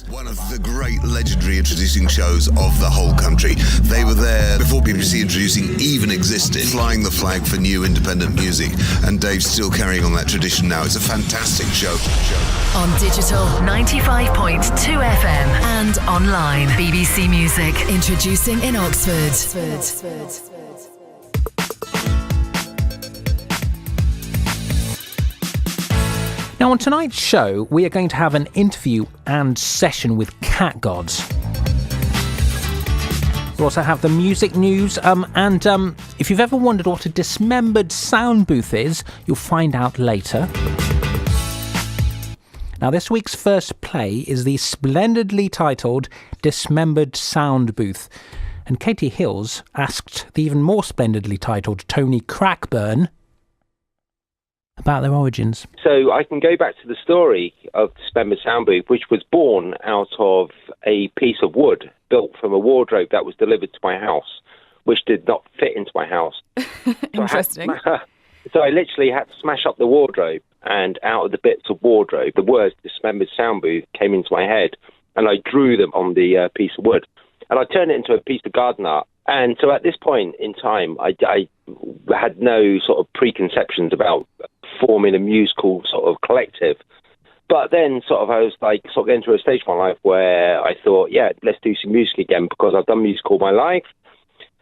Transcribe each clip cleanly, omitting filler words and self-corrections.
One of the great legendary introducing shows of the whole country. They were there before BBC Introducing even existed, flying the flag for new independent music. And Dave's still carrying on that tradition now. It's a fantastic show. On digital, 95.2 FM and online. BBC Music Introducing in Oxford. Now, on tonight's show, we are going to have an interview and session with Cat Gods. We'll also have the music news, and if you've ever wondered what a Dismembered Sound booth is, you'll find out later. Now, this week's first play is the splendidly titled Dismembered Sound booth, and Katie Hills asked the even more splendidly titled Tony Crackburn about their origins. So I can go back to the story of Dismembered Sound booth, which was born out of a piece of wood built from a wardrobe that was delivered to my house, which did not fit into my house. Interesting. So I literally had to smash up the wardrobe, and out of the bits of wardrobe, the words Dismembered Sound booth came into my head, and I drew them on the piece of wood. And I turned it into a piece of garden art. And so at this point in time, I had no sort of preconceptions about forming a musical sort of collective. But then I was like sort of getting to a stage of my life where I thought, yeah, let's do some music again, because I've done music all my life.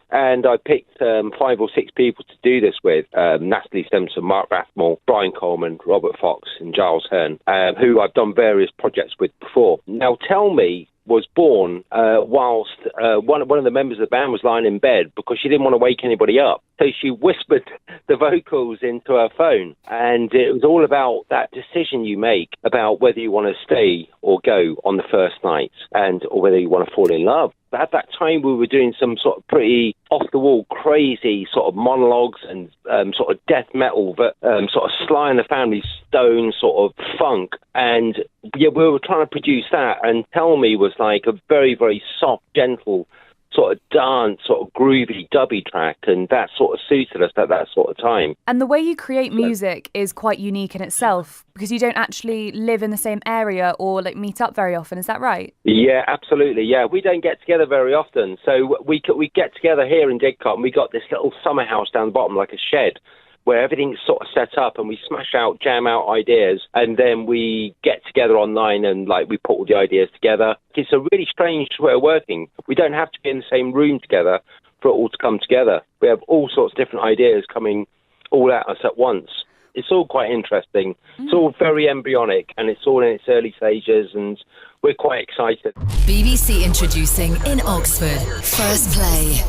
And I picked 5 or 6 people to do this with, Natalie Stimson, Mark Rathmore, Brian Coleman, Robert Fox and Giles Hearn, who I've done various projects with before. Now, Tell Me was born whilst one of the members of the band was lying in bed because she didn't want to wake anybody up. So she whispered the vocals into her phone, and it was all about that decision you make about whether you want to stay or go on the first night, or whether you want to fall in love. But at that time, we were doing some sort of pretty off-the-wall, crazy sort of monologues and sort of death metal, but sort of Sly and the Family Stone sort of funk. And yeah, we were trying to produce that, and Tell Me was like a very, very soft, gentle sort of dance, sort of groovy, dubby track, and that sort of suited us at that sort of time. And the way you create music is quite unique in itself, because you don't actually live in the same area or like meet up very often. Is that right? Yeah, absolutely. Yeah, we don't get together very often. So we get together here in Didcot, and we got this little summer house down the bottom, like a shed, where everything's sort of set up, and we smash out, jam out ideas, and then we get together online and like we put all the ideas together. It's a really strange way of working. We don't have to be in the same room together for it all to come together. We have all sorts of different ideas coming all at us at once. It's all quite interesting. It's all very embryonic, and it's all in its early stages, and we're quite excited. BBC Introducing in Oxford. First play.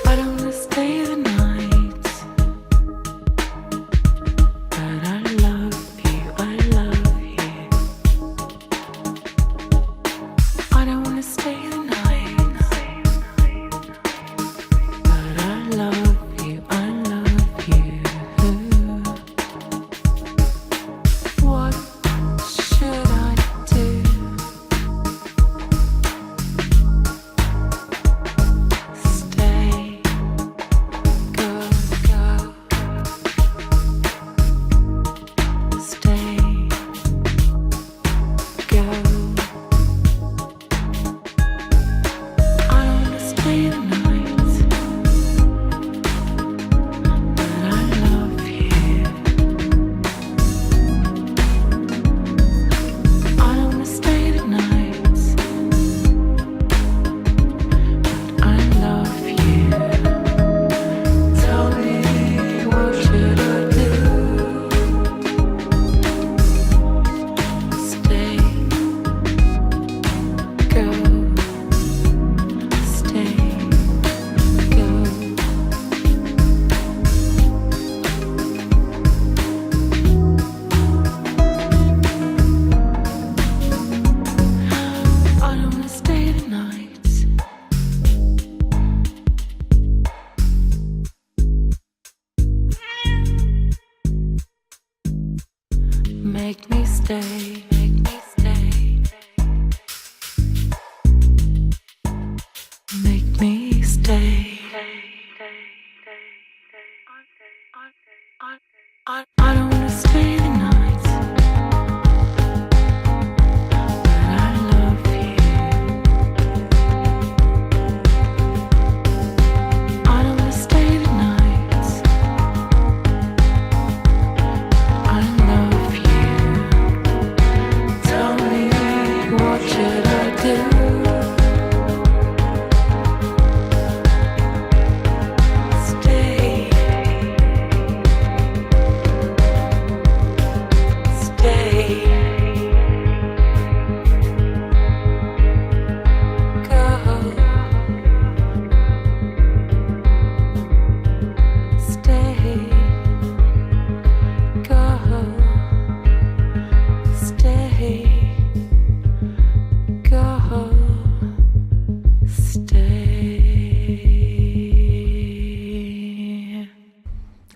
I don't wanna stay the night.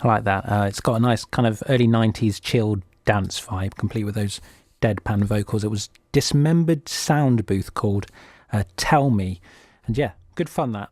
I like that. It's got a nice kind of early 90s chilled dance vibe, complete with those deadpan vocals. It was Dismembered Sound Booth called Tell Me. And yeah, good fun that.